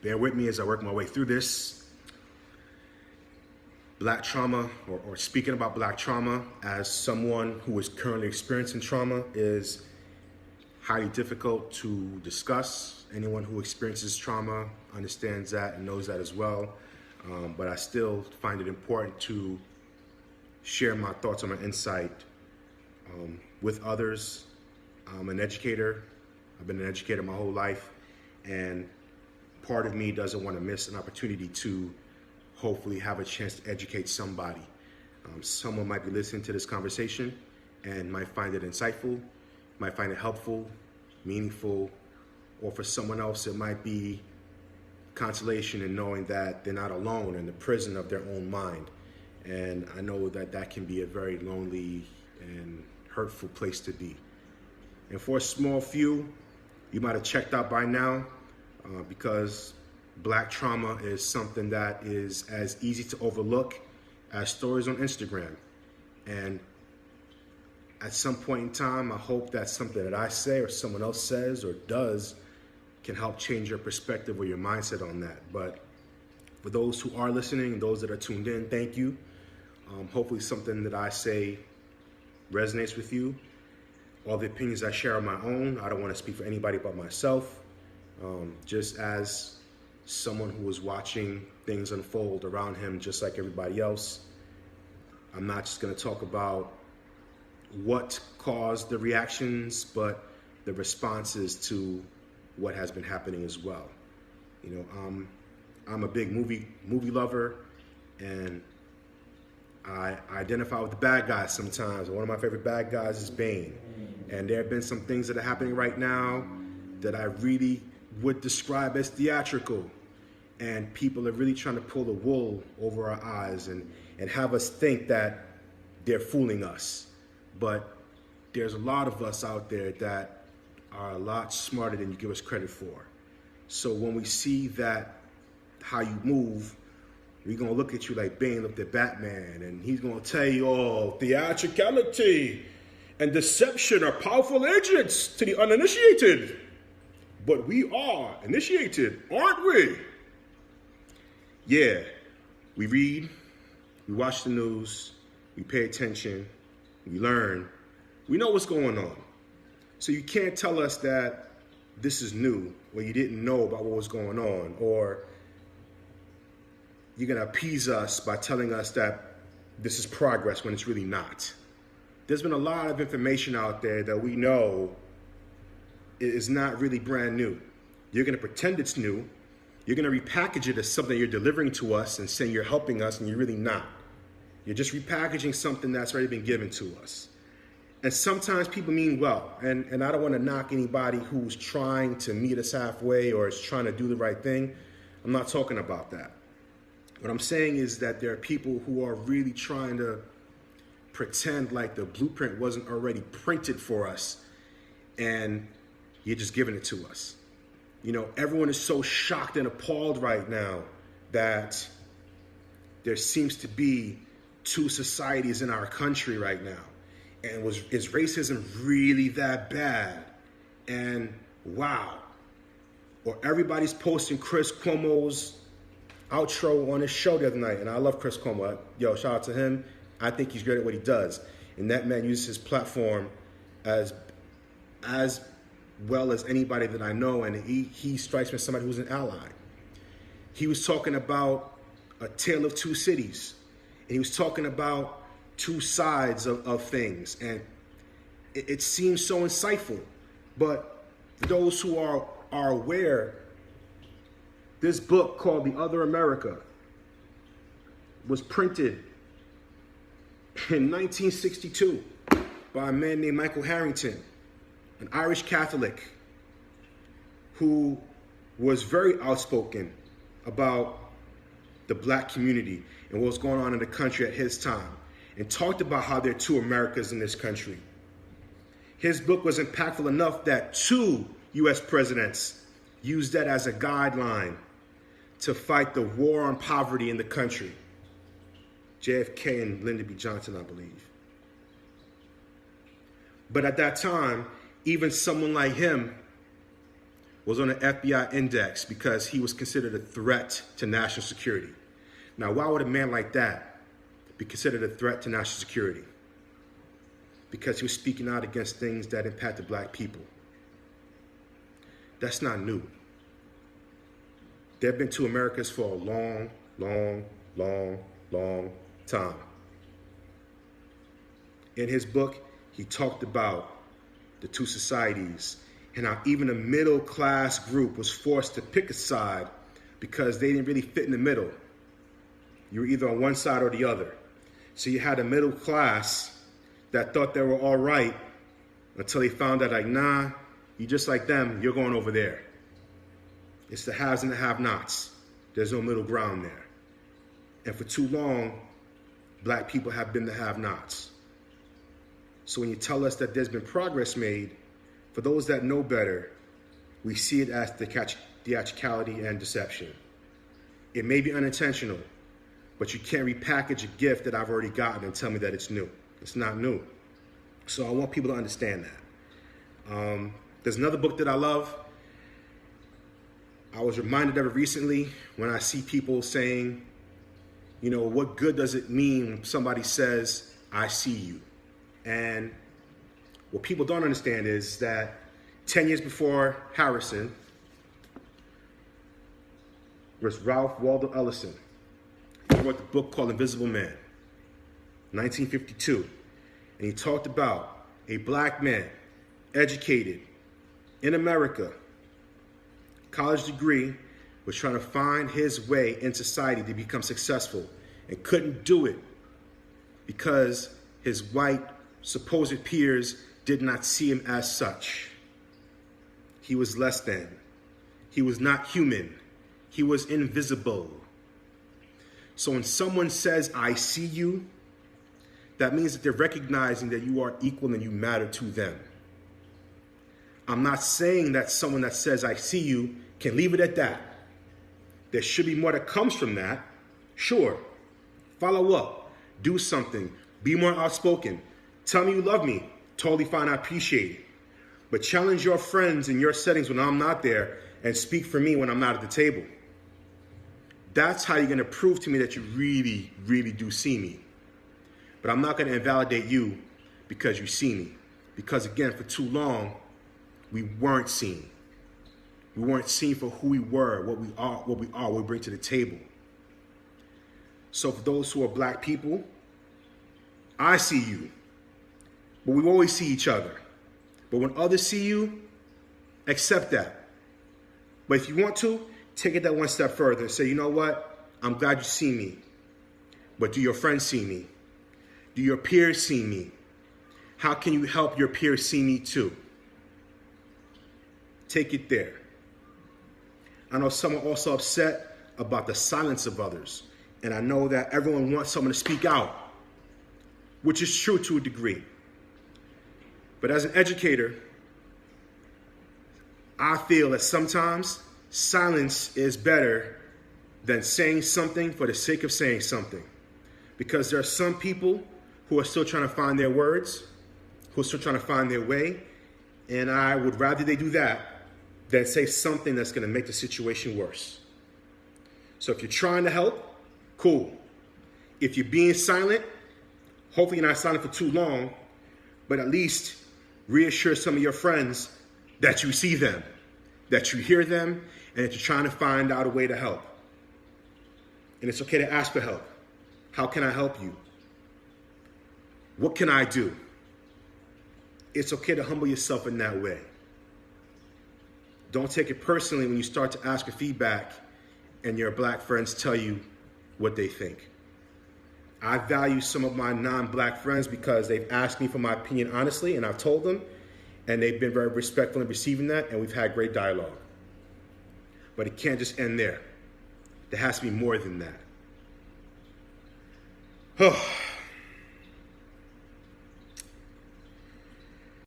bear with me as I work my way through this. Black trauma, or speaking about black trauma as someone who is currently experiencing trauma, is highly difficult to discuss. Anyone who experiences trauma understands that and knows that as well. But I still find it important to share my thoughts and my insight with others. I'm an educator. I've been an educator my whole life, and part of me doesn't want to miss an opportunity to hopefully have a chance to educate somebody. Someone might be listening to this conversation and might find it insightful, might find it helpful, meaningful, or for someone else it might be consolation in knowing that they're not alone in the prison of their own mind. And I know that that can be a very lonely and hurtful place to be. And for a small few, you might have checked out by now because black trauma is something that is as easy to overlook as stories on Instagram. And at some point in time, I hope that something that I say or someone else says or does can help change your perspective or your mindset on that. But for those who are listening and those that are tuned in, thank you. Hopefully something that I say resonates with you. All the opinions I share are my own. I don't want to speak for anybody but myself. Just as someone who was watching things unfold around him just like everybody else, I'm not just going to talk about what caused the reactions, but the responses to what has been happening as well. You know, I'm a big movie lover, and I identify with the bad guys sometimes. One of my favorite bad guys is Bane. And there have been some things that are happening right now that I really would describe as theatrical. And people are really trying to pull the wool over our eyes and have us think that they're fooling us. But there's a lot of us out there that are a lot smarter than you give us credit for. So when we see that, how you move, we're going to look at you like Bane looked at Batman, and he's going to tell you, oh, theatricality and deception are powerful agents to the uninitiated. But we are initiated, aren't we? Yeah, we read, we watch the news, we pay attention, we learn, we know what's going on. So you can't tell us that this is new, or you didn't know about what was going on, or you're going to appease us by telling us that this is progress when it's really not. There's been a lot of information out there that we know is not really brand new. You're going to pretend it's new. You're going to repackage it as something you're delivering to us and saying you're helping us, and you're really not. You're just repackaging something that's already been given to us. And sometimes people mean well, and I don't want to knock anybody who's trying to meet us halfway or is trying to do the right thing. I'm not talking about that. What I'm saying is that there are people who are really trying to pretend like the blueprint wasn't already printed for us, and you're just giving it to us. You know, everyone is so shocked and appalled right now that there seems to be two societies in our country right now. And is racism really that bad? And wow. Or everybody's posting Chris Cuomo's outro on his show the other night. And I love Chris Cuomo. Yo, shout out to him. I think he's great at what he does. And that man uses his platform as well as anybody that I know, and he strikes me as somebody who's an ally. He was talking about a tale of two cities, and he was talking about two sides of things, and it seems so insightful. But for those who are aware, this book called The Other America was printed in 1962 by a man named Michael Harrington, an Irish Catholic who was very outspoken about the black community and what was going on in the country at his time, and talked about how there are two Americas in this country. His book was impactful enough that 2 U.S. presidents used that as a guideline to fight the war on poverty in the country. JFK and Lyndon B. Johnson, I believe. But at that time, even someone like him was on the FBI index because he was considered a threat to national security. Now, why would a man like that be considered a threat to national security? Because he was speaking out against things that impacted black people. That's not new. They've been to Americas for a long, long, long, long time. In his book, he talked about the two societies and how even a middle class group was forced to pick a side because they didn't really fit in the middle. You were either on one side or the other. So you had a middle class that thought they were all right until they found out, like, nah, you just like them, you're going over there. It's the haves and the have-nots. There's no middle ground there. And for too long, black people have been the have-nots. So when you tell us that there's been progress made, for those that know better, we see it as theatricality and deception. It may be unintentional, but you can't repackage a gift that I've already gotten and tell me that it's new. It's not new. So I want people to understand that. There's another book that I love. I was reminded of it recently when I see people saying, you know, what good does it mean when somebody says, I see you? And what people don't understand is that 10 years before Harrison was Ralph Waldo Ellison. He wrote the book called Invisible Man, 1952. And he talked about a black man, educated in America, college degree, was trying to find his way in society to become successful and couldn't do it because his white supposed peers did not see him as such. He was less than. He was not human. He was invisible. So when someone says, I see you, that means that they're recognizing that you are equal and you matter to them. I'm not saying that someone that says, I see you, can leave it at that. There should be more that comes from that. Sure. Follow up. Do something. Be more outspoken. Tell me you love me. Totally fine. I appreciate it. But challenge your friends in your settings when I'm not there and speak for me when I'm not at the table. That's how you're going to prove to me that you really, really do see me. But I'm not going to invalidate you because you see me. Because again, for too long, we weren't seen. We weren't seen for who we were, what we bring to the table. So for those who are black people, I see you. But we always see each other. But when others see you, accept that. But if you want to, take it that one step further and say, you know what? I'm glad you see me. But do your friends see me? Do your peers see me? How can you help your peers see me too? Take it there. I know some are also upset about the silence of others. And I know that everyone wants someone to speak out, which is true to a degree. But as an educator, I feel that sometimes silence is better than saying something for the sake of saying something. Because there are some people who are still trying to find their words, who are still trying to find their way, and I would rather they do that than say something that's going to make the situation worse. So if you're trying to help, cool. If you're being silent, hopefully you're not silent for too long, but at least reassure some of your friends that you see them, that you hear them, and that you're trying to find out a way to help. And it's okay to ask for help. How can I help you? What can I do? It's okay to humble yourself in that way. Don't take it personally when you start to ask for feedback and your black friends tell you what they think. I value some of my non-black friends because they've asked me for my opinion honestly, and I've told them, and they've been very respectful in receiving that, and we've had great dialogue. But it can't just end there. There has to be more than that.